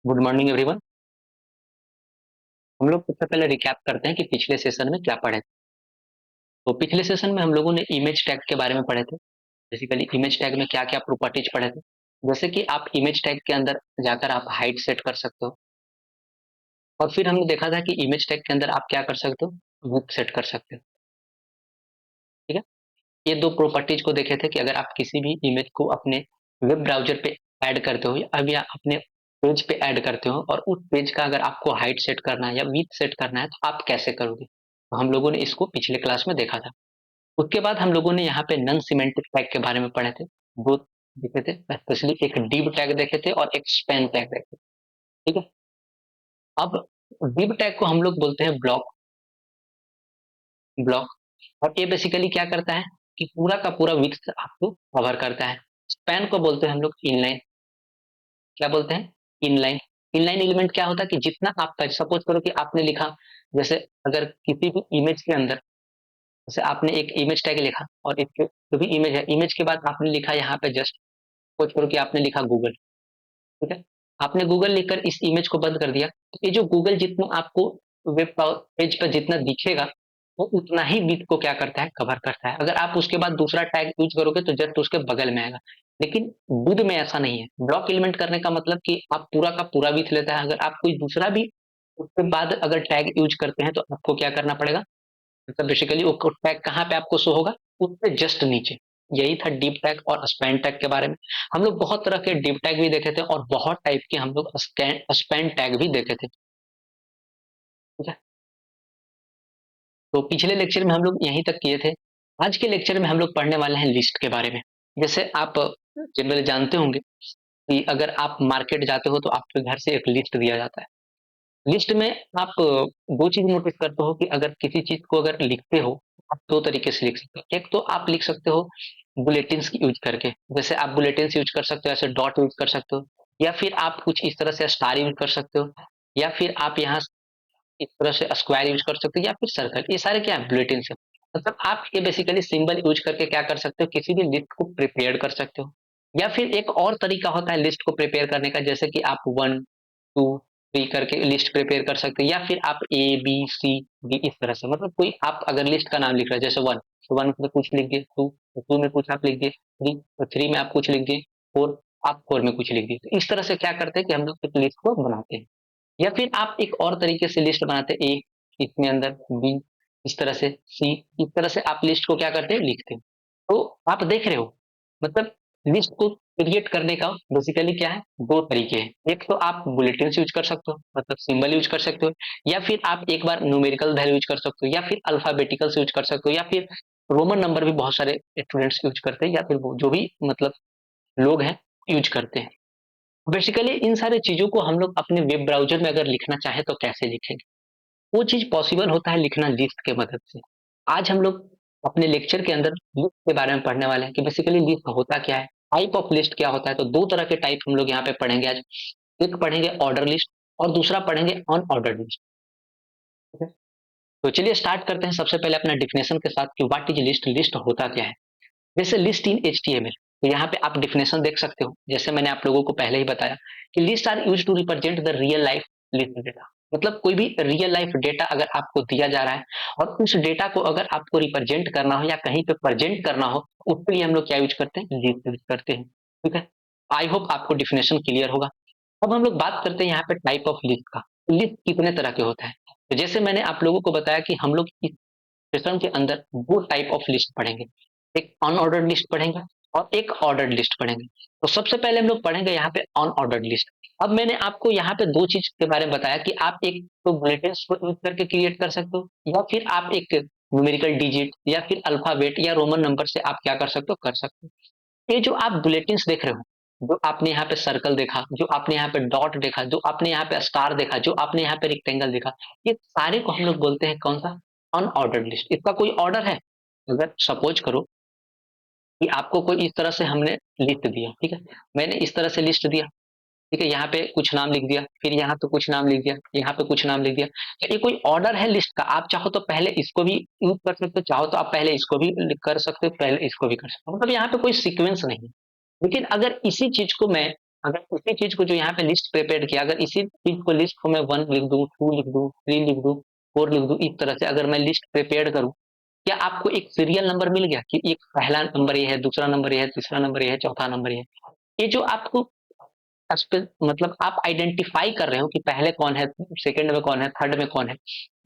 Good morning everyone. हम लोग सबसे पहले रिकैप करते हैं कि पिछले सेशन में क्या पढ़े थे। तो पिछले सेशन में हम लोगों ने इमेज टैग के बारे में पढ़े थे। बेसिकली इमेज टैग में क्या क्या प्रॉपर्टीज पढ़े थे, जैसे कि आप इमेज टैग के अंदर जाकर आप हाइट सेट कर सकते हो, और फिर हमने देखा था कि इमेज टैग के अंदर आप क्या कर सकते हो, विड्थ सेट कर सकते हो। ठीक है, ये दो प्रॉपर्टीज को देखे थे कि अगर आप किसी भी इमेज को अपने वेब ब्राउजर पे ऐड करते हो या अब या अपने पेज पे ऐड करते हो, और उस पेज का अगर आपको हाइट सेट करना है या विड्थ सेट करना है तो आप कैसे करोगे। तो हम लोगों ने इसको पिछले क्लास में देखा था। उसके बाद हम लोगों ने यहाँ पे नॉन सिमेंटिक टैग के बारे में पढ़े थे। दो देखे थे, स्पेशली एक डिव टैग देखे थे और एक स्पैन टैग देखे थे। ठीक है, अब डिव टैग को हम लोग बोलते हैं ब्लॉक ब्लॉक और ये बेसिकली क्या करता है कि पूरा का पूरा विड्थ आपको कवर करता है। स्पैन को बोलते हैं हम लोग इनलाइन। क्या बोलते हैं? इनलाइन। इनलाइन एलिमेंट क्या होता है कि जितना आपका, सपोज करो कि आपने लिखा, जैसे अगर किसी भी इमेज के अंदर, जैसे आपने एक इमेज टैग लिखा और इसके जो भी इमेज है, इमेज के बाद आपने लिखा यहाँ पे जस्ट सपोज करो कि आपने लिखा गूगल। ठीक है, आपने गूगल लिखकर इस इमेज को बंद कर दिया, तो ये जो गूगल जितना आपको वेब पेज पर जितना दिखेगा वो उतना ही विड्थ को क्या करता है, कवर करता है। अगर आप उसके बाद दूसरा टैग यूज करोगे तो जस्ट उसके बगल में आएगा, लेकिन विड में ऐसा नहीं है। ब्लॉक एलिमेंट करने का मतलब कि आप पूरा का पूरा विड्थ लेता है। अगर आप कोई दूसरा भी उसके बाद अगर टैग यूज करते हैं तो आपको क्या करना पड़ेगा, मतलब बेसिकली वो टैग कहाँ पे आपको शो होगा, उससे जस्ट नीचे। यही था डीप टैग और स्पैन टैग के बारे में। हम लोग बहुत तरह के डीप टैग भी देखे थे और बहुत टाइप के हम लोग स्पैन टैग भी देखे थे। ठीक है, तो पिछले लेक्चर में हम लोग यहीं तक किए थे। आज के लेक्चर में हम लोग पढ़ने वाले हैं लिस्ट के बारे में। जैसे आप जनरली जानते होंगे कि अगर आप मार्केट जाते हो तो आपके घर से एक लिस्ट दिया जाता है। लिस्ट में आप दो चीज नोटिस करते हो कि अगर किसी चीज को अगर लिखते हो, आप दो तरीके से लिख सकते हो। एक तो आप लिख सकते हो बुलेटिन्स की यूज करके, जैसे आप बुलेटिन्स यूज कर सकते हो, ऐसे डॉट यूज कर सकते हो, या फिर आप कुछ इस तरह से स्टार यूज कर सकते हो, या फिर आप यहाँ इस तरह से स्क्वायर यूज कर सकते हो, या फिर सर्कल। ये सारे क्या है, बुलेटिन है। मतलब आप ये बेसिकली सिंबल यूज करके क्या कर सकते हो, किसी भी लिस्ट को प्रिपेयर कर सकते हो। या फिर एक और तरीका होता है लिस्ट को प्रिपेयर करने का, जैसे कि आप 1 2 3 करके लिस्ट प्रिपेयर कर सकते हो, या फिर आप A B C D इस तरह से, मतलब कोई आप अगर लिस्ट का नाम लिख रहे हो, जैसे 1 तो 1 में कुछ लिख दिए, 2 तो 2 में कुछ आप लिख दिए, 3 तो 3 में आप कुछ लिख दिए, 4 आप 4 में कुछ लिख दिए। तो इस तरह से क्या करते हैं कि हम लोग एक लिस्ट को बनाते हैं। या फिर आप एक और तरीके से लिस्ट बनाते हैं, ए इसमें अंदर, बी इस तरह से, सी इस तरह से आप लिस्ट को क्या करते हैं, लिखते हैं। तो आप देख रहे हो, मतलब लिस्ट को क्रिएट करने का बेसिकली क्या है, दो तरीके हैं। एक तो आप बुलेटिन यूज कर सकते हो, मतलब सिंबल यूज कर सकते हो, या फिर आप एक बार न्यूमेरिकल वैल्यू यूज कर सकते हो, या फिर अल्फाबेटिकल यूज कर सकते हो, या फिर रोमन नंबर भी बहुत सारे स्टूडेंट्स यूज करते हैं, या फिर वो जो भी मतलब लोग हैं यूज करते हैं। बेसिकली इन सारी चीजों को हम लोग अपने वेब ब्राउजर में अगर लिखना चाहे तो कैसे लिखेंगे, वो चीज पॉसिबल होता है लिखना लिस्ट के मदद से। आज हम लोग अपने लेक्चर के अंदर लिस्ट के बारे में पढ़ने वाले हैं कि बेसिकली लिस्ट होता क्या है, टाइप ऑफ लिस्ट क्या होता है। तो दो तरह के टाइप हम लोग यहाँ पे पढ़ेंगे आज। एक पढ़ेंगे ऑर्डर लिस्ट और दूसरा पढ़ेंगे अनऑर्डर्ड लिस्ट। ठीक है, तो चलिए स्टार्ट करते हैं सबसे पहले अपना डिफिनेशन के साथ कि व्हाट इज लिस्ट, लिस्ट होता क्या है। जैसे लिस्ट इन HTML, तो यहाँ पे आप डिफिनेशन देख सकते हो, जैसे मैंने आप लोगों को पहले ही बताया कि list are use to represent the real life list data. मतलब कोई भी रियल लाइफ डेटा अगर आपको दिया जा रहा है और उस डेटा को अगर आपको रिप्रेजेंट करना हो या कहीं पे प्रेजेंट करना हो, उसके लिए हम लोग क्या यूज करते हैं, लिस्ट यूज करते हैं। ठीक है, आई होप आपको डिफिनेशन क्लियर होगा। अब हम लोग बात करते हैं यहाँ पे टाइप ऑफ लिस्ट का। लिस्ट कितने तरह के होता है, तो जैसे मैंने आप लोगों को बताया कि हम लोग इस सेशन के अंदर दो टाइप ऑफ लिस्ट पढ़ेंगे, एक अनऑर्डर्ड लिस्ट पढ़ेंगे और एक ऑर्डर्ड लिस्ट पढ़ेंगे। तो सबसे पहले हम लोग पढ़ेंगे यहाँ पे अनऑर्डर्ड लिस्ट। अब मैंने आपको यहाँ पे दो चीज के बारे में बताया कि आप एक तो बुलेटिन को यूज करके क्रिएट कर सकते हो, या फिर आप एक न्यूमेरिकल डिजिट या फिर अल्फाबेट या रोमन नंबर से आप क्या कर सकते हो, कर सकते हो। ये जो आप बुलेटिन देख रहे हो, जो आपने यहाँ पे सर्कल देखा, जो आपने यहाँ पे डॉट देखा, जो आपने यहाँ पे स्टार देखा, जो आपने यहाँ पे रेक्टेंगल देखा, ये सारे को हम लोग बोलते हैं कौन सा, अनऑर्डर्ड लिस्ट। इसका कोई ऑर्डर है? अगर सपोज करो कि आपको कोई इस तरह से हमने लिस्ट दिया, ठीक है, मैंने इस तरह से लिस्ट दिया, ठीक है, यहाँ पे कुछ नाम लिख दिया, फिर यहाँ पे कुछ नाम लिख दिया, यहाँ पे कुछ नाम लिख दिया। तो ये कोई ऑर्डर है लिस्ट का। आप चाहो तो पहले इसको भी यूज कर सकते हो, चाहो तो आप पहले इसको भी कर सकते हो, पहले इसको भी कर सकते हो, मतलब यहाँ पे कोई सीक्वेंस नहीं है। लेकिन अगर इसी चीज को मैं अगर उसी चीज को जो यहाँ पे लिस्ट प्रिपेयर किया, अगर इसी चीज को लिस्ट को मैं 1 लिख दूं, 2 लिख दूं, 3 लिख दूं, 4 लिख दूं, इस तरह से अगर मैं लिस्ट प्रिपेयर करूं, क्या आपको एक सीरियल नंबर मिल गया कि एक पहला नंबर ये है, दूसरा नंबर ये है, तीसरा नंबर ये है, चौथा नंबर ये है? ये जो आपको मतलब आप आइडेंटिफाई कर रहे हो कि पहले कौन है, सेकंड में कौन है, थर्ड में कौन है,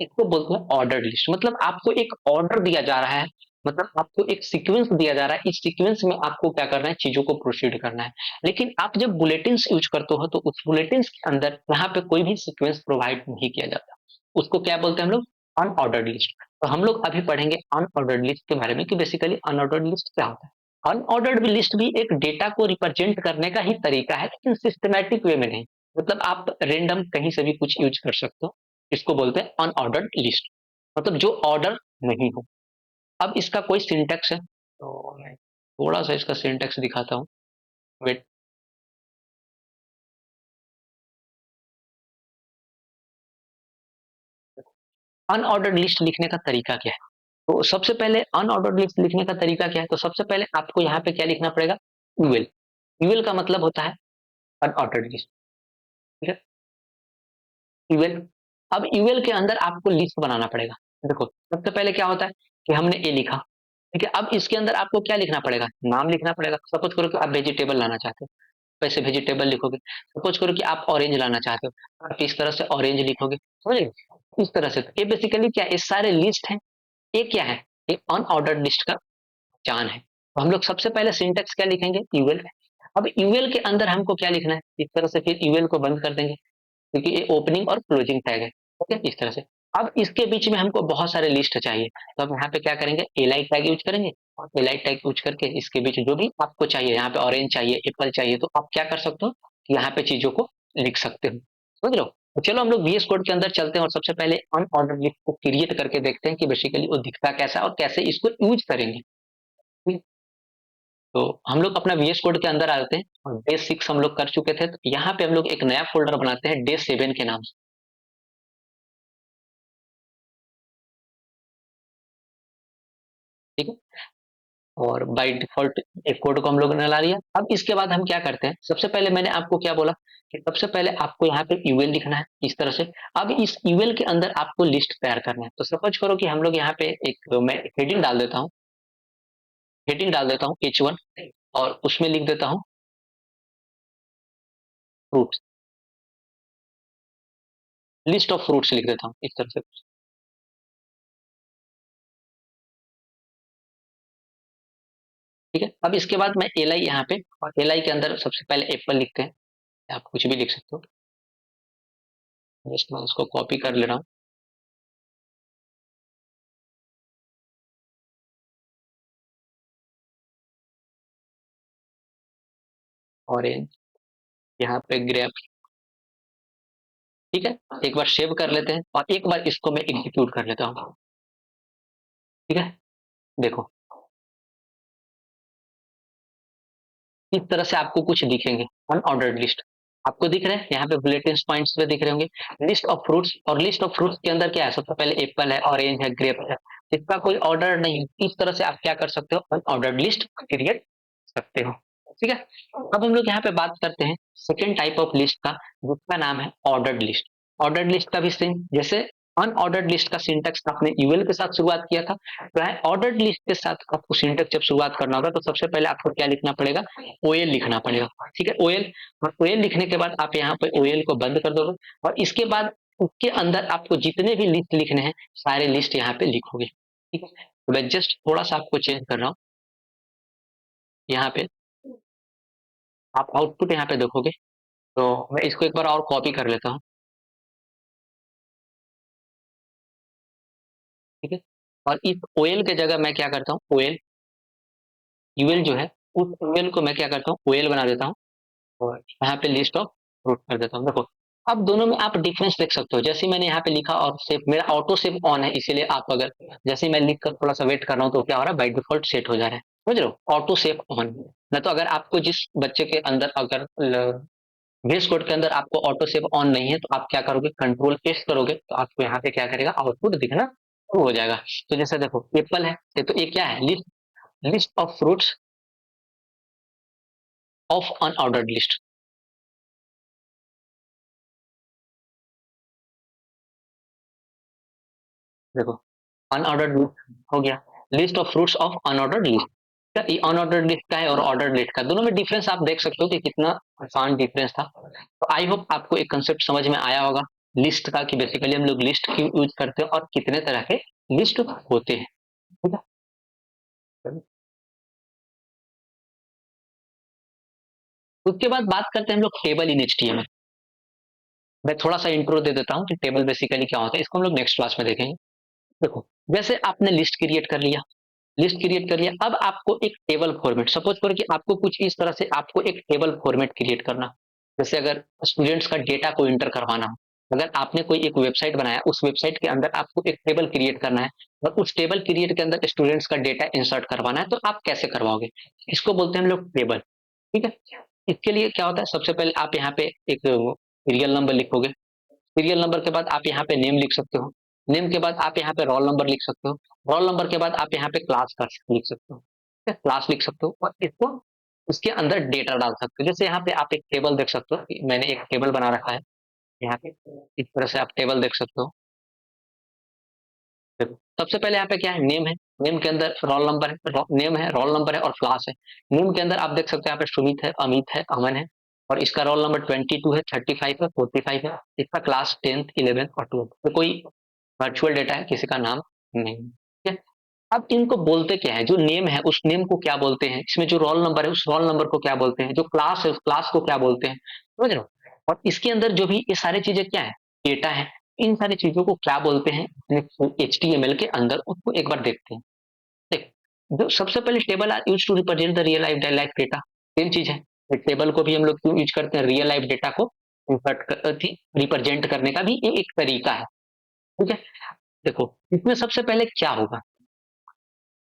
इसको बोलते हैं ऑर्डर लिस्ट। मतलब आपको एक ऑर्डर दिया जा रहा है, मतलब आपको एक सीक्वेंस दिया जा रहा है, इस सीक्वेंस में आपको क्या करना है, चीजों को प्रोसीड करना है। लेकिन आप जब बुलेटिन्स यूज करते हो तो उस बुलेटिन्स के अंदर यहाँ पे कोई भी सीक्वेंस प्रोवाइड नहीं किया जाता, उसको क्या बोलते हैं हम लोग, अनऑर्डर्ड लिस्ट। तो हम लोग अभी पढ़ेंगे अनऑर्डर्ड लिस्ट के बारे में कि बेसिकली अनऑर्डर्ड लिस्ट क्या होता है। अनऑर्डर्ड लिस्ट भी एक डेटा को रिप्रेजेंट करने का ही तरीका है, लेकिन सिस्टमैटिक वे में नहीं। मतलब आप रेंडम कहीं से भी कुछ यूज कर सकते हो, इसको बोलते हैं अनऑर्डर्ड लिस्ट, मतलब जो ऑर्डर नहीं हो। अब इसका कोई सिंटेक्स है तो मैं थोड़ा सा इसका सिंटेक्स दिखाता हूँ, वेट। अनऑर्डर्ड लिस्ट लिखने का तरीका क्या है? तो सबसे पहले अनऑर्डर्ड लिस्ट लिखने का तरीका क्या है, तो सबसे पहले आपको यहाँ पे क्या लिखना पड़ेगा, यूएल। यूएल का मतलब होता है अनऑर्डर्ड लिस्ट, ठीक है, यूएल। अब यूएल के अंदर आपको लिस्ट बनाना पड़ेगा। देखो सबसे पहले क्या होता है कि हमने ए लिखा, ठीक है, अब इसके अंदर आपको क्या लिखना पड़ेगा, नाम लिखना पड़ेगा। सपोज करो कि आप वेजिटेबल लाना चाहते हो, वैसे वेजिटेबल लिखोगे। सपोज करो कि आप ऑरेंज लाना चाहते हो, आप इस तरह से ऑरेंज लिखोगे, समझे? इस तरह से तो ये बेसिकली क्या है, ये सारे लिस्ट हैं। ये क्या है, ये अनऑर्डर्ड लिस्ट का पहचान है। तो हम लोग सबसे पहले सिंटेक्स क्या लिखेंगे, यूएल। अब यूएल के अंदर हमको क्या लिखना है, इस तरह से फिर यूएल को बंद कर देंगे, क्योंकि ये ओपनिंग और क्लोजिंग टैग है, ओके, इस तरह से। अब इसके बीच में हमको बहुत सारे लिस्ट चाहिए, तो हम यहाँ पे क्या करेंगे, एलाइट टैग यूज करेंगे, और एलाइट टैग यूज करके इसके बीच जो भी आपको चाहिए, यहाँ पे ऑरेंज चाहिए, एप्पल चाहिए, तो आप क्या कर सकते हो कि यहाँ पे चीजों को लिख सकते हो, समझ रहे हो? तो चलो हम लोग VS कोड के अंदर चलते हैं और सबसे पहले अनऑर्डर्ड लिस्ट को क्रिएट करके देखते हैं कि बेसिकली वो दिखता कैसा है और कैसे इसको यूज करेंगे। ठीक? तो हम लोग अपना VS कोड के अंदर आते हैं और डे 6 हम लोग कर चुके थे, तो यहाँ पे हम लोग एक नया फोल्डर बनाते हैं डे 7 के नाम से, ठीक है। और बाय डिफॉल्ट एक कोड को हम लोगों ने ला लिया। अब इसके बाद हम क्या करते हैं, सबसे पहले मैंने आपको क्या बोला कि सबसे पहले आपको यहाँ पे यूएल लिखना है, इस तरह से। अब इस यूएल के अंदर आपको लिस्ट तैयार करना है। तो सपोज करो कि हम लोग यहाँ पे एक, मैं हेडिंग डाल देता हूँ, हेडिंग डाल देता हूँ H1, और उसमें लिख देता हूँ फ्रूट्स, लिस्ट ऑफ फ्रूट्स लिख देता हूँ इस तरह से, ठीक है। अब इसके बाद मैं एल आई यहाँ पे, और एल आई के अंदर सबसे पहले एप्पल लिखते हैं, आप कुछ भी लिख सकते हो। जस्ट मैं उसको कॉपी कर ले रहा हूँ, ऑरेंज, यहाँ पे ग्रेप, ठीक है। एक बार सेव कर लेते हैं और एक बार इसको मैं एग्जीक्यूट कर लेता हूँ, ठीक है। देखो इस तरह से आपको कुछ दिखेंगे, अनऑर्डर्ड लिस्ट आपको दिख रहे हैं, यहाँ पे बुलेटिन पॉइंट्स पे दिख रहे होंगे, लिस्ट ऑफ फ्रूट्स। और लिस्ट ऑफ फ्रूट्स के अंदर क्या है, सबसे पहले एप्पल है, ऑरेंज है, ग्रेप है, इसका कोई ऑर्डर नहीं। इस तरह से आप क्या कर सकते हो, अनऑर्डर्ड लिस्ट क्रिएट सकते हो, ठीक है। अब हम लोग यहाँ पे बात करते हैं सेकेंड टाइप ऑफ लिस्ट का, जिसका नाम है ऑर्डर्ड लिस्ट। ऑर्डर्ड लिस्ट का भी सेम, जैसे अनऑर्डर्ड लिस्ट का सिंटेक्स आपने यूएल के साथ शुरुआत किया था, तो है ऑर्डर्ड लिस्ट के साथ आपको सिंटेक्स जब शुरुआत करना होगा तो सबसे पहले आपको क्या लिखना पड़ेगा, ओएल लिखना पड़ेगा, ठीक है, ओएल। और ओएल लिखने के बाद आप यहाँ पे ओएल को बंद कर दोगे, और इसके बाद उसके अंदर आपको जितने भी लिस्ट लिखने हैं सारे लिस्ट यहाँ पे लिखोगे, ठीक है। तो मैं जस्ट थोड़ा सा आपको चेंज कर रहा हूँ, यहाँ पे आप आउटपुट यहाँ पे देखोगे, तो मैं इसको एक बार और कॉपी कर लेता हूँ, ठीक है। और इस ओएल के जगह मैं क्या करता हूँ, ओएल यूएल जो है, उस यूएल को मैं क्या करता हूँ, ओएल बना देता हूँ, और यहाँ पे लिस्ट ऑफ फ्रूट कर देता हूँ। देखो अब दोनों में आप डिफरेंस देख सकते हो, जैसे मैंने यहाँ पे लिखा और सेव, मेरा ऑटो सेव ऑन है, इसीलिए आप अगर जैसे मैं लिख कर थोड़ा सा वेट कर रहा हूँ तो क्या हो रहा है, बाई डिफॉल्ट सेट हो जा रहा है, समझ रहे हो, ऑटो सेव ऑन। न तो अगर आपको जिस बच्चे के अंदर अगर बेस कोड के अंदर आपको ऑटो सेव ऑन नहीं है, तो आप क्या करोगे, कंट्रोल एस करोगे, तो आपको यहाँ पे क्या करेगा, आउटपुट दिखना शुरू हो जाएगा। तो जैसे देखो एप्पल है, तो ये क्या है, list, list of fruits of unordered list, देखो अनऑर्डर्ड हो गया, list of fruits of unordered list. Unordered list का है और ऑर्डर्ड लिस्ट का, दोनों में डिफरेंस आप देख सकते हो कि कितना आसान डिफरेंस था। तो आई होप आपको एक कंसेप्ट समझ में आया होगा लिस्ट का, कि बेसिकली हम लोग लिस्ट क्यों यूज करते हैं और कितने तरह के लिस्ट होते हैं। ठीक है, उसके बाद बात करते हैं हम लोग टेबल इन एचटीएमएल। मैं थोड़ा सा इंट्रो दे देता हूँ कि टेबल बेसिकली क्या होता है, इसको हम लोग नेक्स्ट क्लास में देखेंगे। देखो, जैसे आपने लिस्ट क्रिएट कर लिया, लिस्ट क्रिएट कर लिया, अब आपको एक टेबल फॉर्मेट, सपोज करो कि आपको कुछ इस तरह से आपको एक टेबल फॉर्मेट क्रिएट करना, जैसे अगर स्टूडेंट्स का डेटा को इंटर करवाना हो, अगर आपने कोई एक वेबसाइट बनाया, उस वेबसाइट के अंदर आपको एक टेबल क्रिएट करना है और उस टेबल क्रिएट के अंदर स्टूडेंट्स का डेटा इंसर्ट करवाना है, तो आप कैसे करवाओगे? इसको बोलते हैं हम लोग टेबल। ठीक है, इसके लिए क्या होता है, सबसे पहले आप यहाँ पे एक सीरियल नंबर लिखोगे, सीरियल नंबर के बाद आप यहाँ पे नेम लिख सकते हो, नेम के बाद आप यहाँ पे रोल नंबर लिख सकते हो, रोल नंबर के बाद आप यहाँ पे क्लास का लिख सकते हो, ठीक है, क्लास लिख सकते हो और इसको उसके अंदर डेटा डाल सकते हो। जैसे यहाँ पे आप एक टेबल देख सकते हो, मैंने एक टेबल बना रखा है यहाँ पे, इस तरह से आप टेबल देख सकते हो। देखो, सबसे पहले यहाँ पे क्या है, नेम है, नेम के अंदर रोल नंबर है, नेम है, रोल नंबर है और क्लास है। नेम के अंदर आप देख सकते हो यहाँ पे सुमित है, अमित है, अमन है, और इसका रोल नंबर 22 है, 35 है, 45 है, इसका क्लास 10th 11th और 12th। तो कोई वर्चुअल डेटा है, किसी का नाम नहीं, ठीक है। अब इनको बोलते क्या है, जो नेम है उस नेम को क्या बोलते हैं, इसमें जो रोल नंबर है उस रोल नंबर को क्या बोलते हैं, जो क्लास है उस क्लास को क्या बोलते हैं, समझ रहे हो? और इसके अंदर जो भी ये सारी चीजें क्या है, डेटा है, इन सारी चीजों को क्या बोलते हैं एच टी एम एल के अंदर, उसको एक बार देखते हैं। देख, जो सबसे पहले table are use to represent the real life data, same चीज है। टेबल को भी हम लोग क्यों यूज करते हैं, रियल लाइफ डेटा को रिप्रेजेंट करने का भी ये एक तरीका है। ठीक है, देखो इसमें सबसे पहले क्या होगा,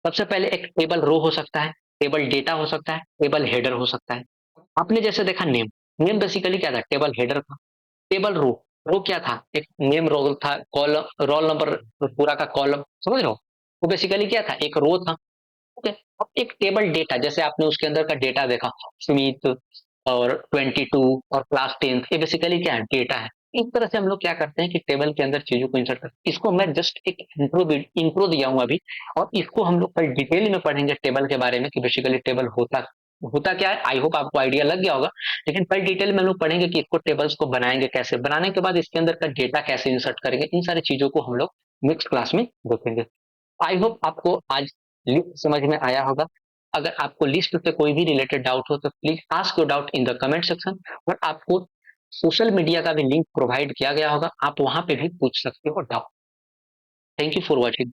सबसे पहले एक टेबल रो हो सकता है, टेबल डेटा हो सकता है, टेबल हेडर हो सकता है। आपने जैसे देखा नेम, नेम बेसिकली क्या था, टेबल हेडर था। टेबल रो, रो क्या था, एक नेम रोल था, कॉलम रोल नंबर पूरा का कॉलम, समझ रहे हो? वो बेसिकली क्या था, एक रो था। ओके, अब एक टेबल डेटा, जैसे आपने उसके अंदर का डेटा देखा, सुमित और 22 और क्लास 10th, ये बेसिकली क्या है, डेटा है। इस तरह से हम लोग क्या करते हैं कि टेबल के अंदर चीजों को इंसर्ट करते हैं। इसको मैं जस्ट एक इंट्रो दिया हूँ अभी, और इसको हम लोग कल डिटेल में पढ़ेंगे टेबल के बारे में, कि बेसिकली टेबल होता होता क्या है। आई होप आपको आइडिया लग गया होगा, लेकिन कल डिटेल में हम लोग पढ़ेंगे कि इसको टेबल्स को बनाएंगे कैसे, बनाने के बाद इसके अंदर का डेटा कैसे इंसर्ट करेंगे, इन सारी चीजों को हम लोग नेक्स्ट क्लास में देखेंगे। आई होप आपको आज लिस्ट समझ में आया होगा। अगर आपको लिस्ट से कोई भी रिलेटेड डाउट हो तो please ask your doubt in the comment section, और आपको सोशल मीडिया का भी लिंक प्रोवाइड किया गया होगा, आप वहां पे भी पूछ सकते हो doubt. Thank you for watching.